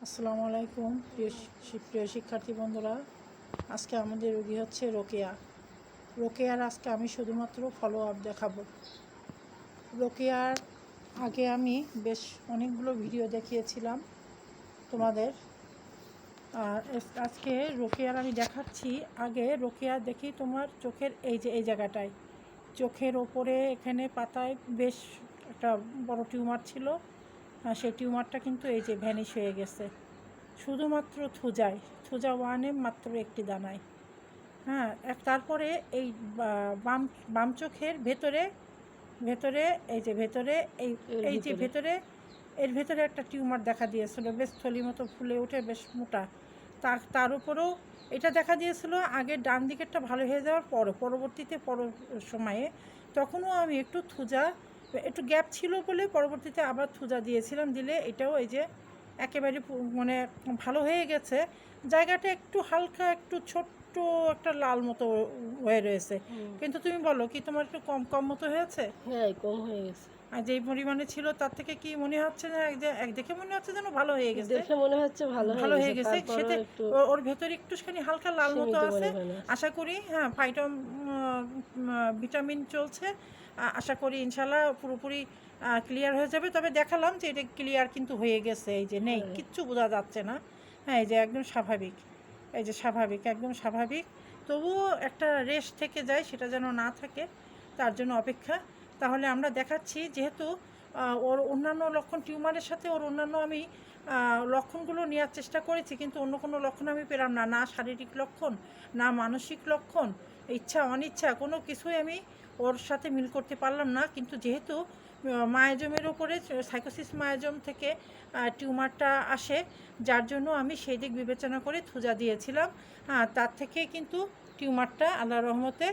আসসালামু আলাইকুম প্রিয় শিক্ষার্থী বন্ধুরা। আজকে আমাদের রোগী হচ্ছে রোকেয়া। রোকেয়ার আজকে আমি শুধুমাত্র ফলো আপ দেখাবো। রোকেয়ার আগে আমি বেশ অনেকগুলো ভিডিও দেখিয়েছিলাম তোমাদের, আর আজকে রোকেয়ার আমি দেখাচ্ছি। আগে রোকেয়া দেখি তোমার চোখের এই জায়গাটায়, চোখের ওপরে এখানে পাতায় বেশ একটা বড় টিউমার ছিল। সেই টিউমারটা কিন্তু এই যে ভ্যানিশ হয়ে গেছে শুধুমাত্র থুজা ওয়ানে, মাত্র একটি দানায়। তারপরে এই বাম চোখের ভেতরে এই যে ভেতরে একটা টিউমার দেখা দিয়েছিল, বেশ থলি মতো ফুলে উঠে বেশ মোটা। তার উপরেও এটা দেখা দিয়েছিল আগে ডান দিকেরটা ভালো হয়ে যাওয়ার পরবর্তীতে সময়ে তখনও আমি একটু গ্যাপ ছিল বলে পরবর্তীতে আবার থুজা দিয়েছিলাম। দিলে এটাও এই যে একেবারে মানে ভালো হয়ে গেছে। জায়গাটা একটু হালকা, একটু ছোট্ট একটা লাল মতো হয়ে রয়েছে, কিন্তু তুমি বলো কি তোমার একটু কম মতো হয়েছে? হ্যাঁ, কম হয়ে গেছে। আর যেই পরিমাণে ছিল তার থেকে কি মনে হচ্ছে না? এক দেখে মনে হচ্ছে যেন ভালো হয়ে গেছে। দেখে মনে হচ্ছে ভালো হয়ে গেছে। সেটা ওর ভেতরে একটুখানি হালকা লাল মতো আছে। আশা করি ভিটামিন চলছে, আশা করি ইনশাল্লাহ পুরোপুরি ক্লিয়ার হয়ে যাবে। তবে দেখালাম যে এটা ক্লিয়ার কিন্তু হয়ে গেছে, এই যে নেই, কিচ্ছু বোঝা যাচ্ছে না। এই যে একদম স্বাভাবিক, একদম স্বাভাবিক। তবুও একটা রেস্ট থেকে যায়, সেটা যেন না থাকে, তার জন্য অপেক্ষা। তাহলে আমরা দেখাচ্ছি, যেহেতু ওর অন্যান্য লক্ষণ, টিউমারের সাথে ওর অন্যান্য আমি লক্ষণগুলো নেওয়ার চেষ্টা করেছি, কিন্তু অন্য কোনো লক্ষণ আমি পেলাম না শারীরিক লক্ষণ, না মানসিক লক্ষণ, ইচ্ছা অনিচ্ছা কোনো কিছুই আমি ওর সাথে মিল করতে পারলাম না। কিন্তু যেহেতু মায়াজমের ওপরে সাইকোসিস মায়াজম থেকে টিউমারটা আসে, যার জন্য আমি সেই দিক বিবেচনা করে থুজা দিয়েছিলাম। তার থেকে কিন্তু টিউমারটা আল্লাহর রহমতে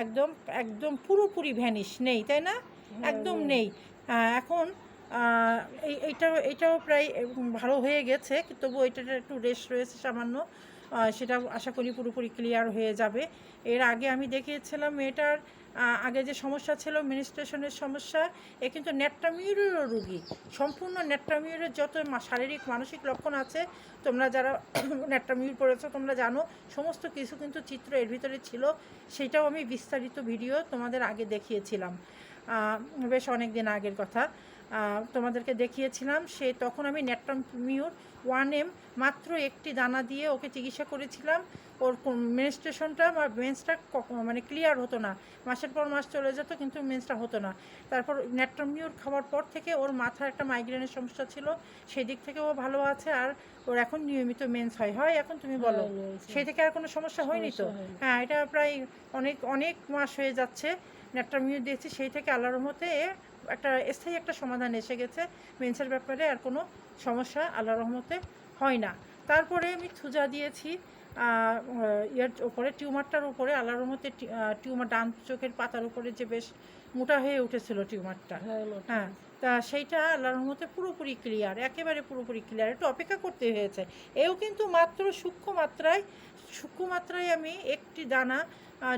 একদম একদম পুরোপুরি ভ্যানিশ নেই, তাই না? একদম নেই। এখন এইটাও প্রায় ভালো হয়ে গেছে, তবু এটার একটু রেস্ট রয়েছে সামান্য। সেটা আশা করি পুরোপুরি ক্লিয়ার হয়ে যাবে। এর আগে আমি দেখিয়েছিলাম মেয়েটার আগে যে সমস্যা ছিল, মেনস্ট্রুয়েশনের সমস্যা, এ কিন্তু নেট্রামিউরেরও রোগী। সম্পূর্ণ নেট্রামিউরের যত শারীরিক মানসিক লক্ষণ আছে, তোমরা যারা নেট্রামিউর পড়েছো তোমরা জানো, সমস্ত কিছু কিন্তু চিত্র এর ভিতরে ছিল। সেটাও আমি বিস্তারিত ভিডিও তোমাদের আগে দেখিয়েছিলাম, বেশ অনেক দিন আগের কথা তোমাদেরকে দেখিয়েছিলাম। তখন আমি নেট্রামিউর 1M মাত্র একটি দানা দিয়ে ওকে চিকিৎসা করেছিলাম। ওর মেনস্ট্রুয়েশনটা বা মেন্সটা মানে ক্লিয়ার হতো না, মাসের পর মাস চলে যেত কিন্তু মেন্সটা হতো না। তারপর নেট্রামিউর খাওয়ার পর থেকে ওর মাথার একটা মাইগ্রেনের সমস্যা ছিল, সেই দিক থেকে ও ভালো আছে। আর ওর এখন নিয়মিত মেন্স হয়। এখন তুমি বলো, সেই থেকে আর কোনো সমস্যা হয়নি তো? হ্যাঁ, এটা প্রায় অনেক মাস হয়ে যাচ্ছে নেট্রামিউর দিয়েছি, সেই থেকে আল্লাহর রহমতে একটা স্থায়ী একটা সমাধান এসে গেছে। মেন্সের ব্যাপারে আর কোনো সমস্যা আল্লাহর রহমতে হয় না। তারপরে আমি থুজা দিয়েছি এর উপরে, টিউমারটার উপরে। আল্লাহর রহমতে টিউমার ডান চোখের পাতার উপরে যে বেশ মোটা হয়ে উঠেছিল টিউমারটা, তা সেইটা আল্লাহর রহমতে পুরোপুরি ক্লিয়ার, একেবারে পুরোপুরি ক্লিয়ার। একটু অপেক্ষা করতে হয়েছে। এও কিন্তু মাত্র সূক্ষ্ম মাত্রায় আমি একটি দানা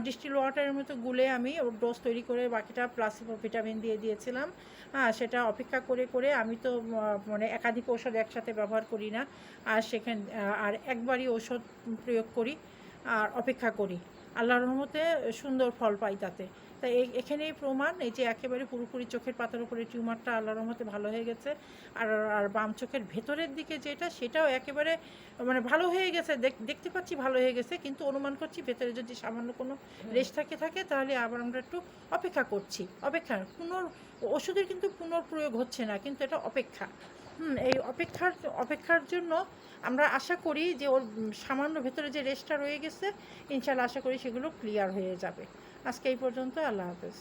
ডিস্টিল ওয়াটারের মতো গুলে আমি ওর ডোজ তৈরি করে বাকিটা প্লাসিবো ভিটামিন দিয়ে দিয়েছিলাম। সেটা অপেক্ষা করে আমি তো মানে একাধিক ঔষধ একসাথে ব্যবহার করি না, আর একবারই ঔষধ প্রয়োগ করি আর অপেক্ষা করি। আল্লাহর রহমতে সুন্দর ফল পাই তাতে। তাই এখানেই প্রমাণ, এই যে একেবারে পুরোপুরি চোখের পাতার উপরে টিউমারটা আল্লাহর রহমতে ভালো হয়ে গেছে। আর বাম চোখের ভেতরের দিকে সেটাও একেবারে মানে ভালো হয়ে গেছে, দেখতে পাচ্ছি ভালো হয়ে গেছে, কিন্তু অনুমান করছি ভেতরে যদি সামান্য কোনো রেশ থাকে তাহলে আবার আমরা একটু অপেক্ষা করছি। ওষুধের কিন্তু পুনর্প্রয়োগ হচ্ছে না, কিন্তু এটা অপেক্ষা। এই অপেক্ষার জন্য আমরা আশা করি যে ওর সামান্য ভেতরে যে রেশটা রয়ে গেছে, ইনশাল্লাহ আশা করি সেগুলো ক্লিয়ার হয়ে যাবে। আজকে এই পর্যন্ত, আল্লাহ হাফেজ।